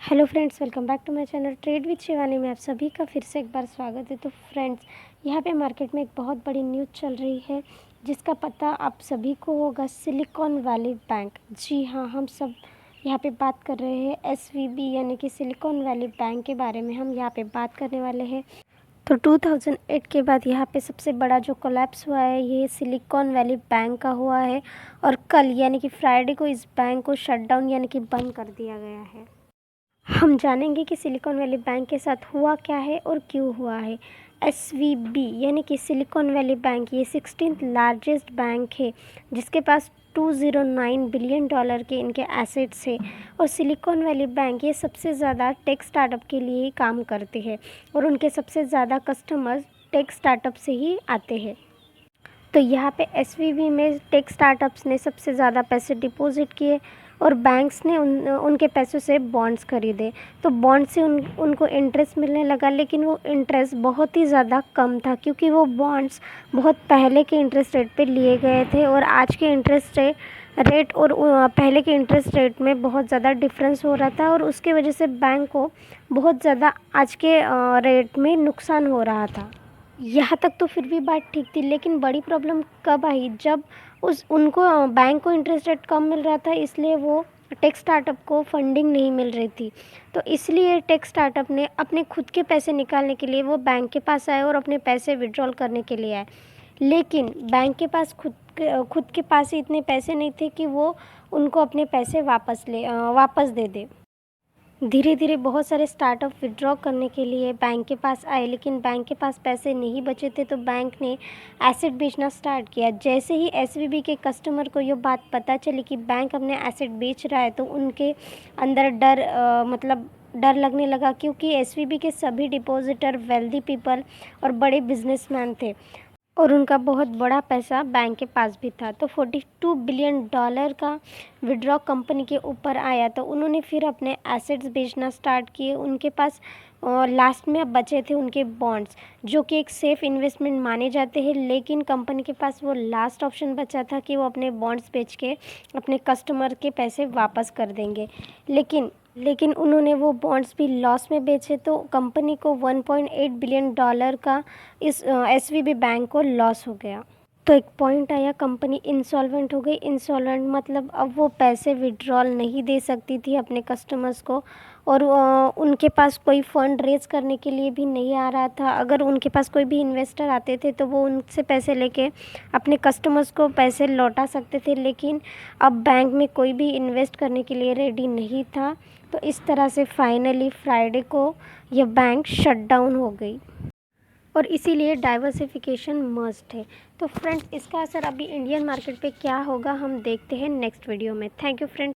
Hello friends, welcome back to my channel trade with Shivani में आप सभी का फिर से एक बार स्वागत है। तो फ्रेंड्स, यहाँ पे मार्केट में एक बहुत बड़ी न्यूज़ चल रही है जिसका पता आप सभी को होगा, सिलिकॉन वैली बैंक। जी हाँ, हम सब यहाँ पे बात कर रहे हैं एसवीबी यानी कि सिलिकॉन वैली बैंक के बारे में हम यहाँ पे बात करने वाले हैं। तो 2008 के बाद यहाँ पे सबसे बड़ा जो कोलैप्स हुआ है ये सिलिकॉन वैली बैंक का हुआ है और कल यानी कि फ्राइडे को इस बैंक को शट डाउन यानी कि बंद कर दिया गया है। हम जानेंगे कि सिलिकॉन वैली बैंक के साथ हुआ क्या है और क्यों हुआ है। एसवीबी यानी कि सिलिकॉन वैली बैंक ये 16th लार्जेस्ट बैंक है जिसके पास $209 बिलियन के इनके एसेट्स है। और सिलिकॉन वैली बैंक ये सबसे ज़्यादा टेक स्टार्टअप के लिए ही काम करते हैं और उनके सबसे ज़्यादा कस्टमर्स टेक स्टार्टअप से ही आते हैं। तो यहाँ पे एसवीबी में टेक स्टार्टअप्स ने सबसे ज़्यादा पैसे डिपॉजिट किए और बैंक्स ने उनके पैसों से बॉन्ड्स खरीदे। तो बॉन्ड से उनको इंटरेस्ट मिलने लगा, लेकिन वो इंटरेस्ट बहुत ही ज़्यादा कम था क्योंकि वो बॉन्ड्स बहुत पहले के इंटरेस्ट रेट पे लिए गए थे और आज के इंटरेस्ट रेट और पहले के इंटरेस्ट रेट में बहुत ज़्यादा डिफरेंस हो रहा था और उसके वजह से बैंक को बहुत ज़्यादा आज के रेट में नुकसान हो रहा था। यहाँ तक तो फिर भी बात ठीक थी, लेकिन बड़ी प्रॉब्लम कब आई जब उनको बैंक को इंटरेस्ट रेट कम मिल रहा था, इसलिए वो टेक स्टार्टअप को फंडिंग नहीं मिल रही थी। तो इसलिए टेक स्टार्टअप ने अपने खुद के पैसे निकालने के लिए वो बैंक के पास आए और अपने पैसे विड्रॉल करने के लिए आए। लेकिन बैंक के पास खुद के पास ही इतने पैसे नहीं थे कि वो उनको अपने पैसे वापस दे दे। धीरे धीरे बहुत सारे स्टार्टअप विड्रॉ करने के लिए बैंक के पास आए, लेकिन बैंक के पास पैसे नहीं बचे थे तो बैंक ने एसेट बेचना स्टार्ट किया। जैसे ही एसवीबी के कस्टमर को ये बात पता चली कि बैंक अपने एसेट बेच रहा है तो उनके अंदर डर लगने लगा, क्योंकि एसवीबी के सभी डिपॉजिटर वेल्दी पीपल और बड़े बिजनेसमैन थे और उनका बहुत बड़ा पैसा बैंक के पास भी था। तो $42 बिलियन का विड्रॉ कंपनी के ऊपर आया तो उन्होंने फिर अपने एसेट्स बेचना स्टार्ट किए। उनके पास लास्ट में अब बचे थे उनके बॉन्ड्स, जो कि एक सेफ इन्वेस्टमेंट माने जाते हैं, लेकिन कंपनी के पास वो लास्ट ऑप्शन बचा था कि वो अपने बॉन्ड्स बेच के अपने कस्टमर के पैसे वापस कर देंगे। लेकिन उन्होंने वो बॉन्ड्स भी लॉस में बेचे तो कंपनी को $1.8 बिलियन का इस एसवीबी बैंक को लॉस हो गया। तो एक पॉइंट आया, कंपनी इंसॉल्वेंट हो गई। इंसॉल्वेंट मतलब अब वो पैसे विड्रॉल नहीं दे सकती थी अपने कस्टमर्स को और उनके पास कोई फ़ंड रेज करने के लिए भी नहीं आ रहा था। अगर उनके पास कोई भी इन्वेस्टर आते थे तो वो उनसे पैसे लेके अपने कस्टमर्स को पैसे लौटा सकते थे, लेकिन अब बैंक में कोई भी इन्वेस्ट करने के लिए रेडी नहीं था। तो इस तरह से फाइनली फ्राइडे को यह बैंक शट डाउन हो गई और इसीलिए डाइवर्सिफिकेशन मस्ट है। तो फ्रेंड्स, इसका असर अभी इंडियन मार्केट पे क्या होगा हम देखते हैं नेक्स्ट वीडियो में। Thank you friends.